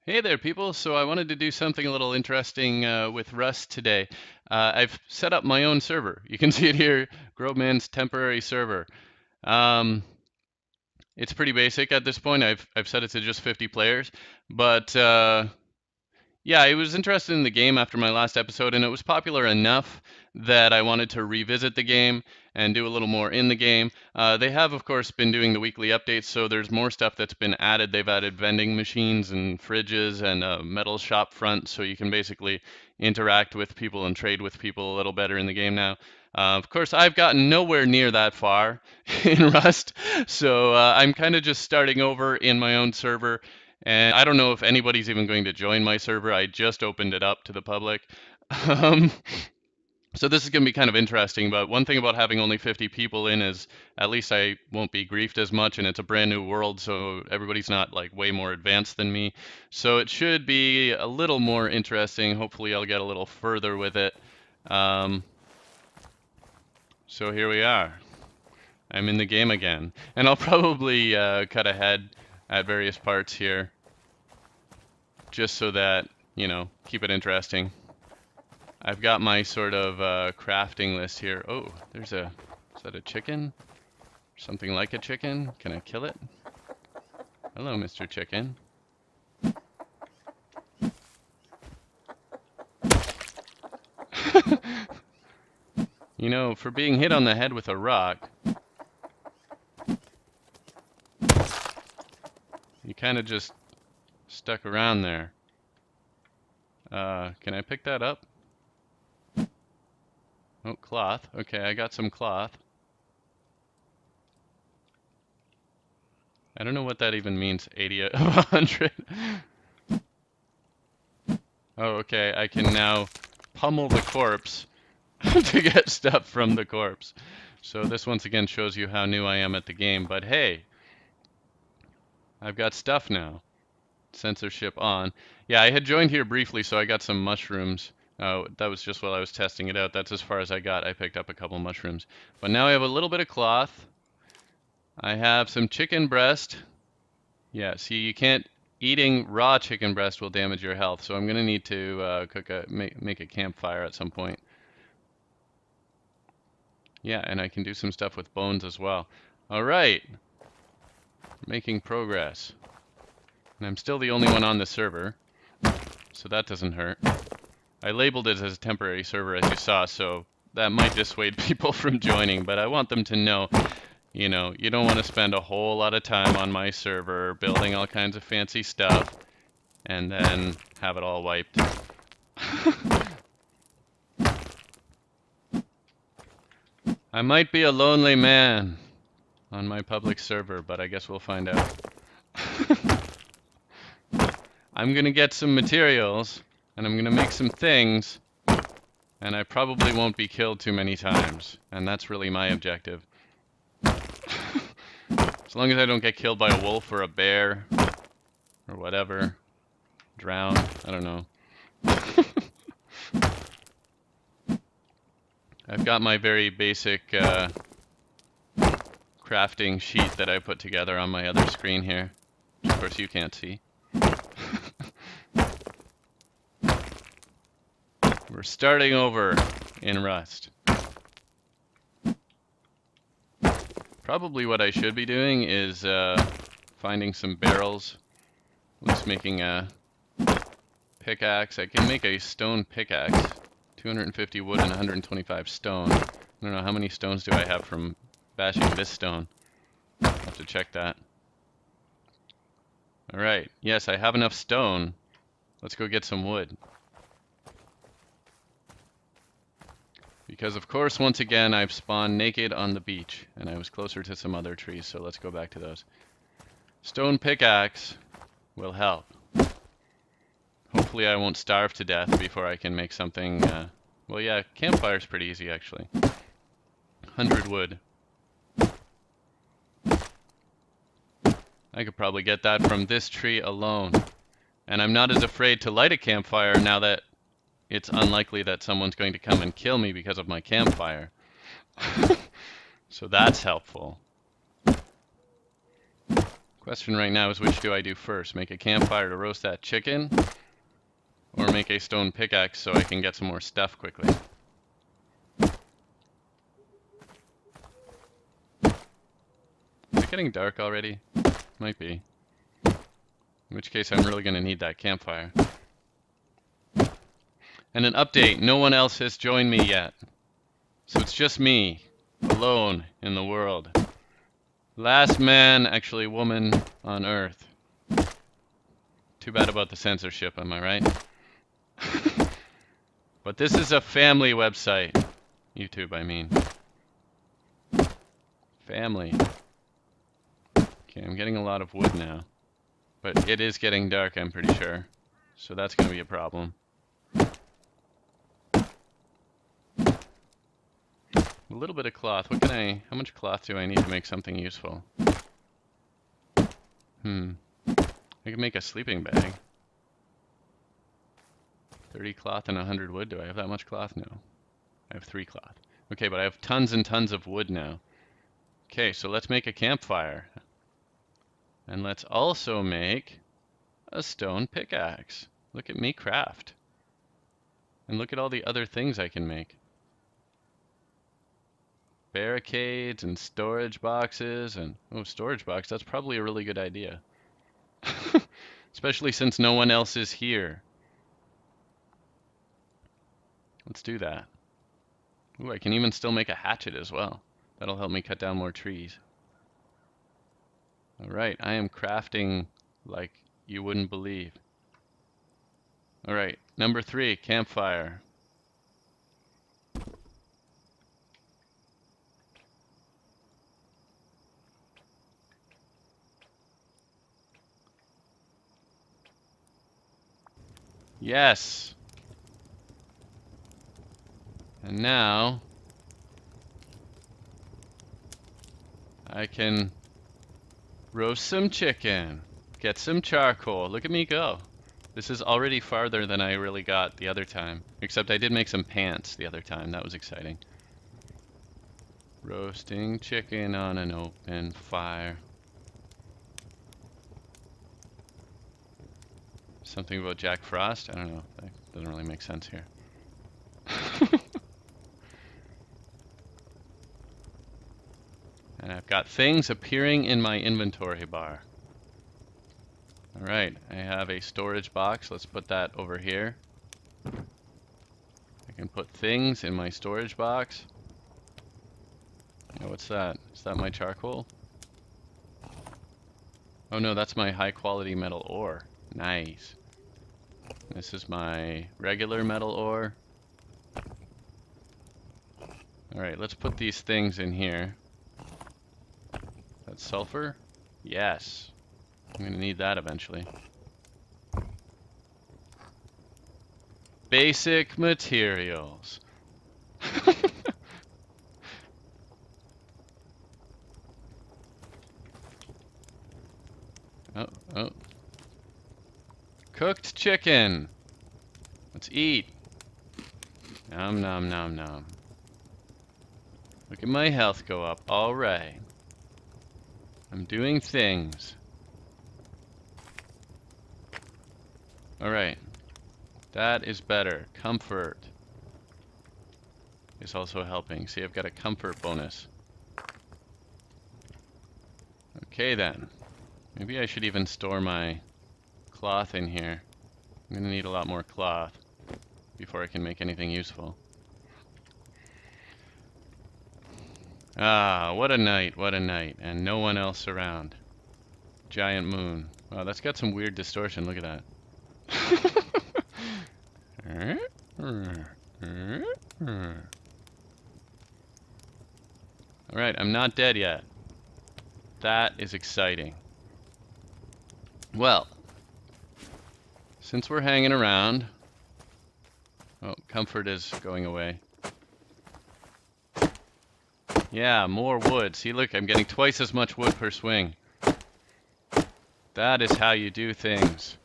Hey there, people. So I wanted to do something a little interesting with Rust today. I've set up my own server. You can see it here, Groveman's temporary server. Um, it's pretty basic at this point. I've set it to just 50 players, but yeah, I was interested in the game after my last episode, and it was popular enough that I wanted to revisit the game and do a little more in the game. They have, of course, been doing the weekly updates, so there's more stuff that's been added. They've added vending machines and fridges and a metal shop front, so you can basically interact with people and trade with people a little better in the game now. Of course, I've gotten nowhere near that far in Rust, so I'm kind of just starting over in my own server, and I don't know if anybody's even going to join my server. I just opened it up to the public. Um, so this is going to be kind of interesting, but one thing about having only 50 people in is at least I won't be griefed as much, and it's a brand new world, so everybody's not like way more advanced than me. So it should be a little more interesting. Hopefully I'll get a little further with it. Um, so here we are. I'm in the game again, and I'll probably cut ahead at various parts here, just so that, keep it interesting. I've got my sort of crafting list here. Oh, is that a chicken? Something like a chicken? Can I kill it? Hello, Mr. Chicken. For being hit on the head with a rock, you kind of just stuck around there. Can I pick that up? Oh, cloth. Okay, I got some cloth. I don't know what that even means, 80 of 100. Oh, okay, I can now pummel the corpse to get stuff from the corpse. So this once again shows you how new I am at the game, but hey, I've got stuff now. Censorship on. Yeah, I had joined here briefly, so I got some mushrooms. That was just while I was testing it out. That's as far as I got. I picked up a couple mushrooms. But now I have a little bit of cloth. I have some chicken breast. Yeah, see, you can't. Eating raw chicken breast will damage your health, so I'm gonna need to make a campfire at some point. Yeah, and I can do some stuff with bones as well. All right, making progress. And I'm still the only one on the server, so that doesn't hurt. I labeled it as a temporary server, as you saw, so that might dissuade people from joining, but I want them to know, you don't want to spend a whole lot of time on my server building all kinds of fancy stuff and then have it all wiped. I might be a lonely man on my public server, but I guess we'll find out. I'm gonna get some materials, and I'm gonna make some things, and I probably won't be killed too many times, and that's really my objective. As long as I don't get killed by a wolf or a bear, or whatever. Drown, I don't know. I've got my very basic crafting sheet that I put together on my other screen here, which of course you can't see. We're starting over in Rust. Probably what I should be doing is finding some barrels. Just making a pickaxe. I can make a stone pickaxe. 250 wood and 125 stone. I don't know, how many stones do I have from bashing this stone? I'll have to check that. Alright, yes, I have enough stone. Let's go get some wood. Because of course, once again, I've spawned naked on the beach, and I was closer to some other trees, so let's go back to those. Stone pickaxe will help. Hopefully I won't starve to death before I can make something, well yeah, campfire's pretty easy actually. 100 wood. I could probably get that from this tree alone. And I'm not as afraid to light a campfire now that it's unlikely that someone's going to come and kill me because of my campfire. So that's helpful. Question right now is which do I do first? Make a campfire to roast that chicken, or make a stone pickaxe so I can get some more stuff quickly? Is it getting dark already? Might be. In which case I'm really going to need that campfire. And an update, no one else has joined me yet. So it's just me, alone in the world. Last man, actually woman, on Earth. Too bad about the censorship, am I right? But this is a family website. YouTube, I mean. Family. Okay, I'm getting a lot of wood now. But it is getting dark, I'm pretty sure. So that's going to be a problem. A little bit of cloth. How much cloth do I need to make something useful? I can make a sleeping bag. 30 cloth and 100 wood. Do I have that much cloth? No. I have 3 cloth. Okay, but I have tons and tons of wood now. Okay, so let's make a campfire. And let's also make a stone pickaxe. Look at me craft. And look at all the other things I can make. Barricades and storage boxes and... Oh, storage box. That's probably a really good idea. Especially since no one else is here. Let's do that. Ooh, I can even still make a hatchet as well. That'll help me cut down more trees. Alright, I am crafting like you wouldn't believe. Alright, number 3, campfire. Yes! And now I can roast some chicken, get some charcoal. Look at me go. This is already farther than I really got the other time. Except I did make some pants the other time. That was exciting. Roasting chicken on an open fire. Something about Jack Frost? I don't know. That doesn't really make sense here. And I've got things appearing in my inventory bar. Alright, I have a storage box. Let's put that over here. I can put things in my storage box. Oh, what's that? Is that my charcoal? Oh no, that's my high quality metal ore. Nice. This is my regular metal ore. Alright, let's put these things in here. That's sulfur? Yes. I'm gonna need that eventually. Basic materials. Oh. Cooked chicken. Let's eat. Nom nom nom nom. Look at my health go up. All right. I'm doing things. Alright. That is better. Comfort is also helping. See, I've got a comfort bonus. Okay then. Maybe I should even store my cloth in here. I'm gonna need a lot more cloth before I can make anything useful. Ah, what a night, and no one else around. Giant moon. Wow, that's got some weird distortion, look at that. Alright, I'm not dead yet. That is exciting. Well, since we're hanging around... Oh, comfort is going away. Yeah, more wood. See, look, I'm getting twice as much wood per swing. That is how you do things.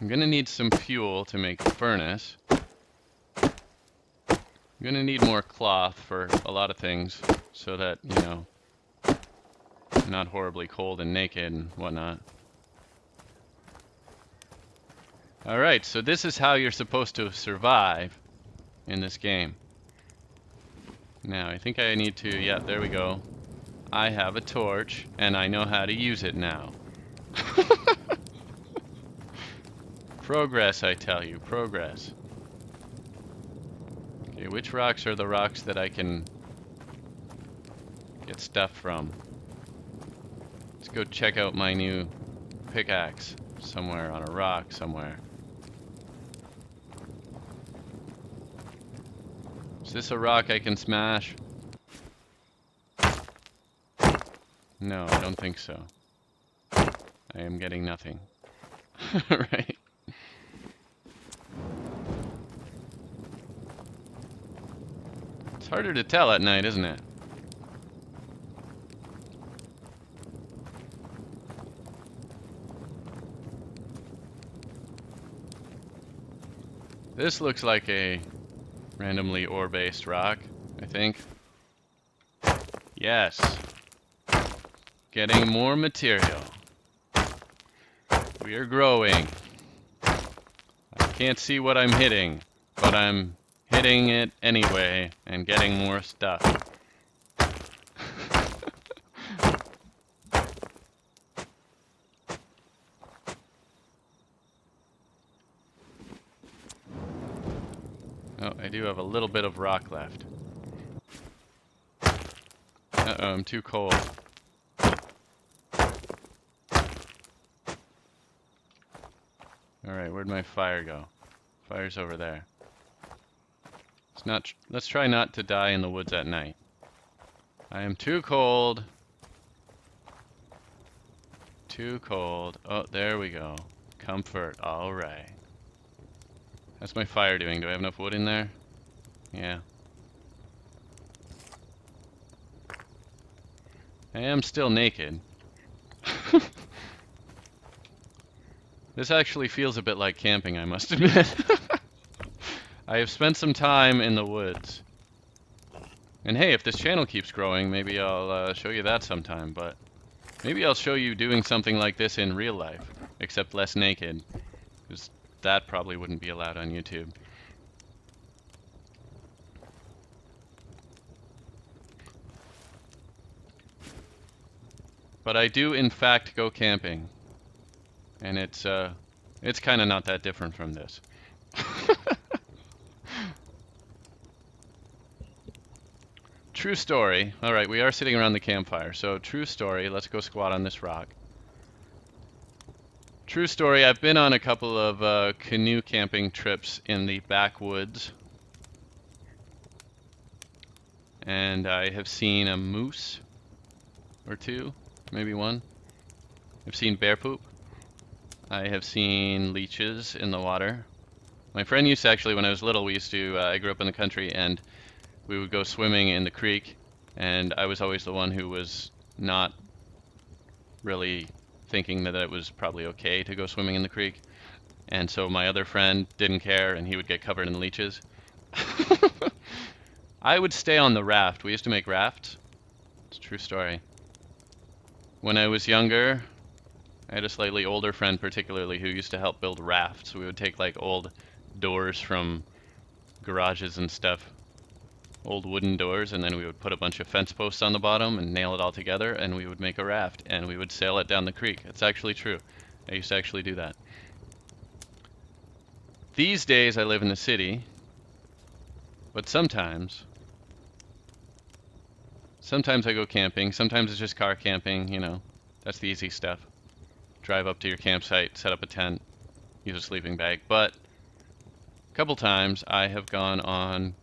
I'm gonna need some fuel to make the furnace. I'm gonna need more cloth for a lot of things so that, you know, I'm not horribly cold and naked and whatnot. Alright, so this is how you're supposed to survive in this game. Now, I think I need to, yeah, there we go. I have a torch, and I know how to use it now. Progress, I tell you, progress. Okay, which rocks are the rocks that I can get stuff from? Let's go check out my new pickaxe somewhere on a rock somewhere. Is this a rock I can smash? No, I don't think so. I am getting nothing. Right. It's harder to tell at night, isn't it? This looks like a randomly ore-based rock, I think. Yes. Getting more material. We are growing. I can't see what I'm hitting, but I'm hitting it anyway and getting more stuff. Oh, I do have a little bit of rock left. Uh-oh, I'm too cold. Alright, where'd my fire go? Fire's over there. Let's try not to die in the woods at night. I am too cold. Too cold. Oh, there we go. Comfort, alright. How's my fire doing? Do I have enough wood in there? Yeah. I am still naked. This actually feels a bit like camping, I must admit. I have spent some time in the woods. And hey, if this channel keeps growing, maybe I'll show you that sometime, but maybe I'll show you doing something like this in real life, except less naked, because that probably wouldn't be allowed on YouTube. But I do, in fact, go camping. And it's kind of not that different from this. True story. Alright, we are sitting around the campfire. So, true story. Let's go squat on this rock. True story. I've been on a couple of canoe camping trips in the backwoods. And I have seen a moose or two, maybe one. I've seen bear poop. I have seen leeches in the water. My friend used to actually, when I was little, I grew up in the country, and we would go swimming in the creek, and I was always the one who was not really thinking that it was probably okay to go swimming in the creek. And so my other friend didn't care, and he would get covered in leeches. I would stay on the raft. We used to make rafts. It's a true story. When I was younger, I had a slightly older friend particularly who used to help build rafts. We would take like old doors from garages and stuff, old wooden doors, and then we would put a bunch of fence posts on the bottom and nail it all together, and we would make a raft, and we would sail it down the creek. It's actually true. I used to actually do that. These days I live in the city, but sometimes I go camping. Sometimes it's just car camping, you know. That's the easy stuff. Drive up to your campsite, set up a tent, use a sleeping bag. But a couple times I have gone on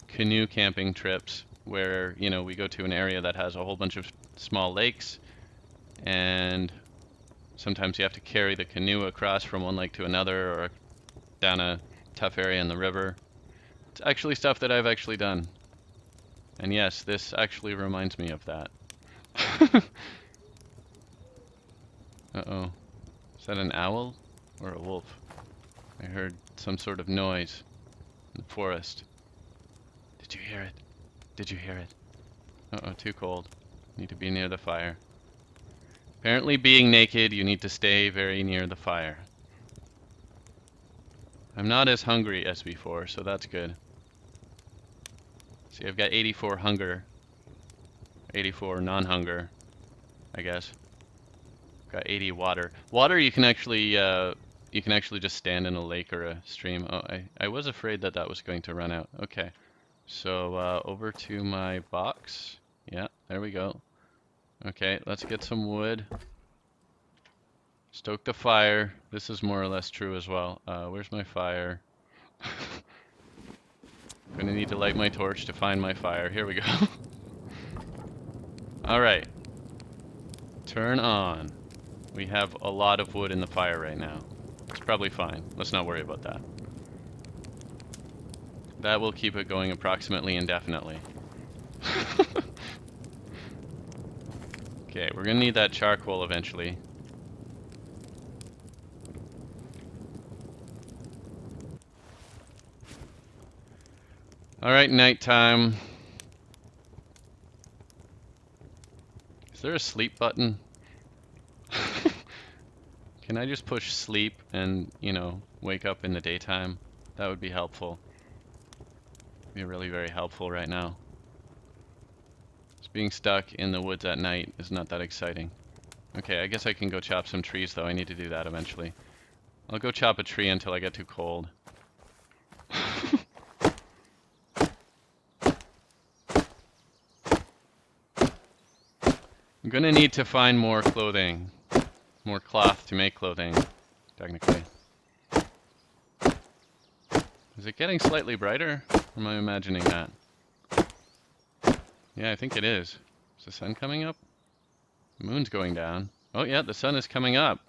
canoe camping trips where, you know, we go to an area that has a whole bunch of small lakes, and sometimes you have to carry the canoe across from one lake to another or down a tough area in the river. It's actually stuff that I've actually done. And yes, this actually reminds me of that. Uh-oh. Is that an owl or a wolf? I heard some sort of noise in the forest. Did you hear it? Did you hear it? Uh-oh, too cold. Need to be near the fire. Apparently being naked, you need to stay very near the fire. I'm not as hungry as before, so that's good. See, I've got 84 hunger. 84 non-hunger, I guess. Got 80 water. Water you can actually just stand in a lake or a stream. Oh, I was afraid that that was going to run out. Okay. So over to my box. Yeah, there we go. Okay, let's get some wood. Stoke the fire. This is more or less true as well. Where's my fire? Gonna need to light my torch to find my fire. Here we go. Alright. Turn on. We have a lot of wood in the fire right now. It's probably fine. Let's not worry about that. That will keep it going approximately indefinitely. Okay, we're gonna need that charcoal eventually. Alright, nighttime. Is there a sleep button? Can I just push sleep and, you know, wake up in the daytime? That would be helpful. Be really very helpful right now. Just being stuck in the woods at night is not that exciting. Okay, I guess I can go chop some trees though. I need to do that eventually. I'll go chop a tree until I get too cold. I'm gonna need to find more clothing. More cloth to make clothing, technically. Is it getting slightly brighter? Or am I imagining that? Yeah, I think it is. Is the sun coming up? The moon's going down. Oh yeah, the sun is coming up.